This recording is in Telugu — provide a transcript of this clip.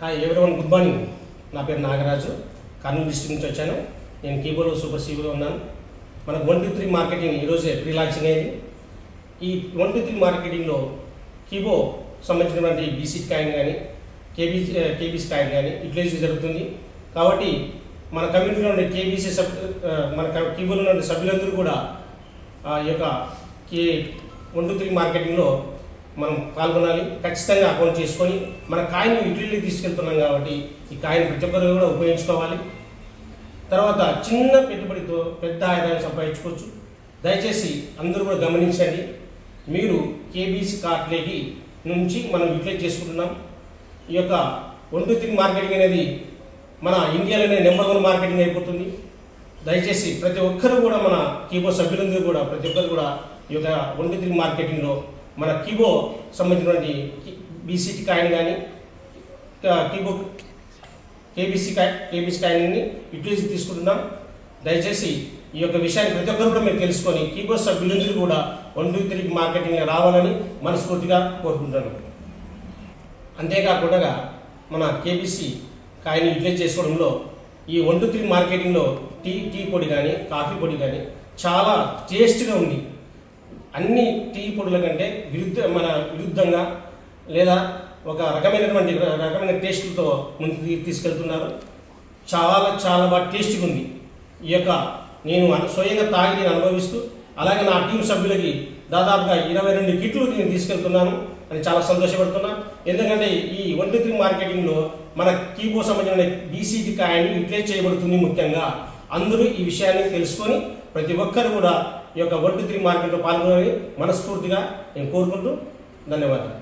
Hi everyone, good morning. నా పేరు నాగరాజు, కర్నూలు డిస్ట్రిక్ట్ నుంచి వచ్చాను. నేను కీబోలో సూపర్ సీఈఓగా ఉన్నాను. మనకు 123 మార్కెటింగ్ ఈరోజే ప్రీ లాంచింగ్ అయింది. ఈ 123 మార్కెటింగ్లో కీబో సంబంధించినటువంటి బీసీ కాయిన్ కానీ కేబీసీ కాయిన్ కానీ యూటిలైజ్ జరుగుతుంది. కాబట్టి మన కమ్యూనిటీలో ఉండే కేబీసీ మన కీబోలో ఉండే సభ్యులందరూ కూడా ఈ యొక్క 123 మార్కెటింగ్లో మనం పాల్గొనాలి. ఖచ్చితంగా అకౌంట్ చేసుకొని మన కాయిన్ యూటిలిటీ తీసుకెళ్తున్నాం కాబట్టి ఈ కాయిన్ ప్రతి ఒక్కరు కూడా ఉపయోగించుకోవాలి. తర్వాత చిన్న పెట్టుబడితో పెద్ద ఆదాయం సంపాదించుకోవచ్చు. దయచేసి అందరూ కూడా గమనించండి. మీరు కేబీసీ కార్ట్లేకి నుంచి మనం యూటిలైజ్ చేసుకుంటున్నాం. ఈ యొక్క 123 మార్కెటింగ్ అనేది మన ఇండియాలోనే నెంబర్ 1 మార్కెటింగ్ అయిపోతుంది. దయచేసి ప్రతి ఒక్కరు కూడా మన కీబో సభ్యులందరూ కూడా ప్రతి ఒక్కరు కూడా ఈ యొక్క 123 మార్కెటింగ్లో మన కీబో సంబంధించినటువంటి బీసీటీ కాయిన్ కానీ కేబీసీ కాయిన్ని యూటిలైజ్ తీసుకుంటున్నాం. దయచేసి ఈ యొక్క విషయాన్ని ప్రతి ఒక్కరు కూడా మీరు తెలుసుకొని కీబో సభ్యులందరూ కూడా 123 మార్కెటింగ్ రావాలని మనస్ఫూర్తిగా కోరుకుంటున్నాను. అంతేకాకుండా మన కేబీసీ కాయిన్ యూటిలైజ్ చేసుకోవడంలో ఈ 123 మార్కెటింగ్లో టీ పొడి కానీ కాఫీ పొడి కానీ చాలా టేస్ట్గా ఉంది. అన్ని టీ పొడుల కంటే విరుద్ధంగా లేదా ఒక రకమైన టేస్ట్తో ముందుకు తీసుకెళ్తున్నారు. చాలా బాగా టేస్ట్గా ఉంది. ఈ యొక్క నేను స్వయంగా తాగి నేను అనుభవిస్తూ అలాగే నా టీం సభ్యులకి దాదాపుగా 22 కిట్లు నేను తీసుకెళ్తున్నాను అని చాలా సంతోషపడుతున్నా. ఎందుకంటే ఈ 123 మార్కెటింగ్లో మన కీబో సంబంధించిన బీసీటీ కాయిన్ యూటిలైజ్ చేయబడుతుంది. ముఖ్యంగా అందరూ ఈ విషయాన్ని తెలుసుకొని ప్రతి ఒక్కరు కూడా ఈ యొక్క 123 మార్కెట్లో పాల్గొనాలని మనస్ఫూర్తిగా నేను కోరుకుంటూ ధన్యవాదాలు.